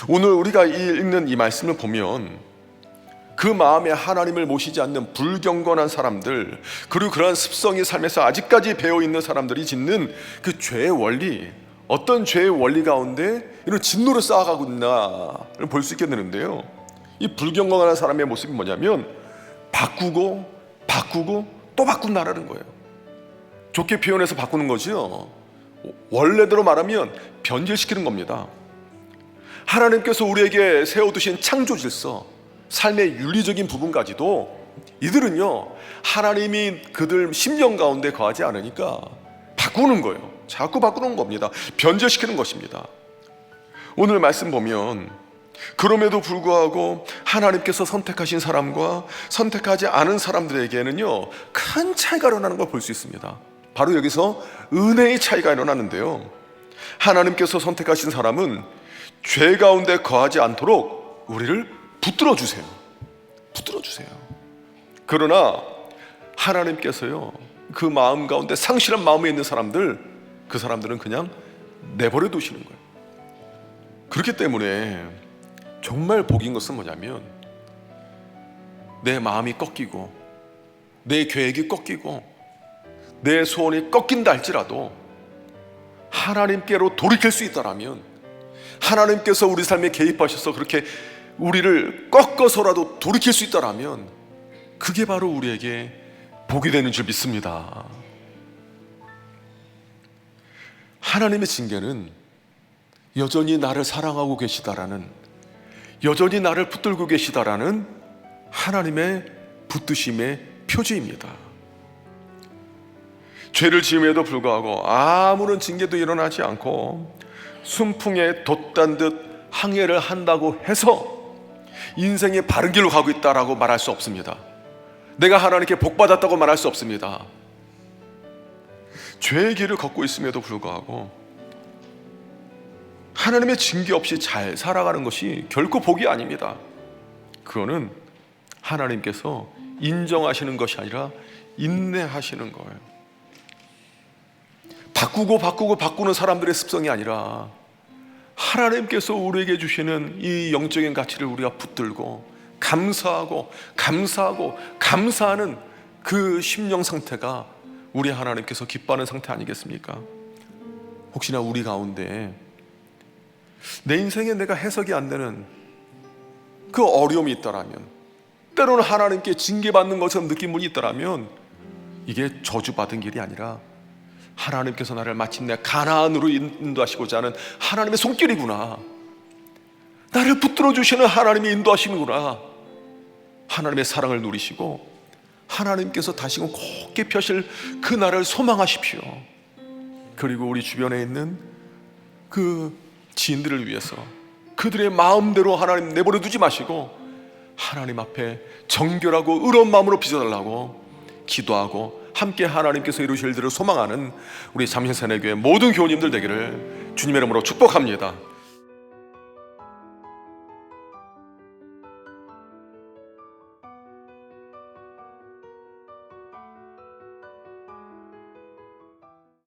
오늘 우리가 읽는 이 말씀을 보면 그 마음에 하나님을 모시지 않는 불경건한 사람들, 그리고 그러한 습성이 삶에서 아직까지 배어있는 사람들이 짓는 그 죄의 원리, 어떤 죄의 원리 가운데 이런 진노를 쌓아가고 있나를 볼 수 있게 되는데요, 이 불경건한 사람의 모습이 뭐냐면 바꾸고 또 바꾼다라는 거예요. 좋게 표현해서 바꾸는 거죠. 원래대로 말하면 변질시키는 겁니다. 하나님께서 우리에게 세워두신 창조 질서, 삶의 윤리적인 부분까지도 이들은요, 하나님이 그들 심령 가운데 거하지 않으니까 바꾸는 거예요. 자꾸 바꾸는 겁니다. 변질시키는 것입니다. 오늘 말씀 보면 그럼에도 불구하고 하나님께서 선택하신 사람과 선택하지 않은 사람들에게는요, 큰 차이가 일어나는 걸 볼 수 있습니다. 바로 여기서 은혜의 차이가 일어나는데요, 하나님께서 선택하신 사람은 죄 가운데 거하지 않도록 우리를 붙들어 주세요. 그러나 하나님께서요, 그 마음 가운데 상실한 마음에 있는 사람들, 그 사람들은 그냥 내버려 두시는 거예요. 그렇기 때문에 정말 복인 것은 뭐냐면, 내 마음이 꺾이고 내 계획이 꺾이고 내 소원이 꺾인다 할지라도 하나님께로 돌이킬 수 있다라면, 하나님께서 우리 삶에 개입하셔서 그렇게 우리를 꺾어서라도 돌이킬 수 있다라면, 그게 바로 우리에게 복이 되는 줄 믿습니다. 하나님의 징계는 여전히 나를 사랑하고 계시다라는, 여전히 나를 붙들고 계시다라는 하나님의 붙드심의 표지입니다. 죄를 지음에도 불구하고 아무런 징계도 일어나지 않고 순풍에 돛단 듯 항해를 한다고 해서 인생의 바른 길로 가고 있다라고 말할 수 없습니다. 내가 하나님께 복받았다고 말할 수 없습니다. 죄의 길을 걷고 있음에도 불구하고 하나님의 징계 없이 잘 살아가는 것이 결코 복이 아닙니다. 그거는 하나님께서 인정하시는 것이 아니라 인내하시는 거예요. 바꾸는 사람들의 습성이 아니라 하나님께서 우리에게 주시는 이 영적인 가치를 우리가 붙들고 감사하는 그 심령 상태가 우리 하나님께서 기뻐하는 상태 아니겠습니까? 혹시나 우리 가운데 내 인생에 내가 해석이 안 되는 그 어려움이 있다라면, 때로는 하나님께 징계받는 것처럼 느낀 분이 있다라면, 이게 저주받은 길이 아니라 하나님께서 나를 마침내 가나안으로 인도하시고자 하는 하나님의 손길이구나, 나를 붙들어 주시는 하나님의 인도하심이구나, 하나님의 사랑을 누리시고 하나님께서 다시금 곱게 펴실 그 날을 소망하십시오. 그리고 우리 주변에 있는 그 지인들을 위해서 그들의 마음대로 하나님 내버려 두지 마시고 하나님 앞에 정결하고 의로운 마음으로 빚어달라고 기도하고 함께 하나님께서 이루실 일들을 소망하는 우리 잠실산해교회 모든 교우님들 되기를 주님의 이름으로 축복합니다.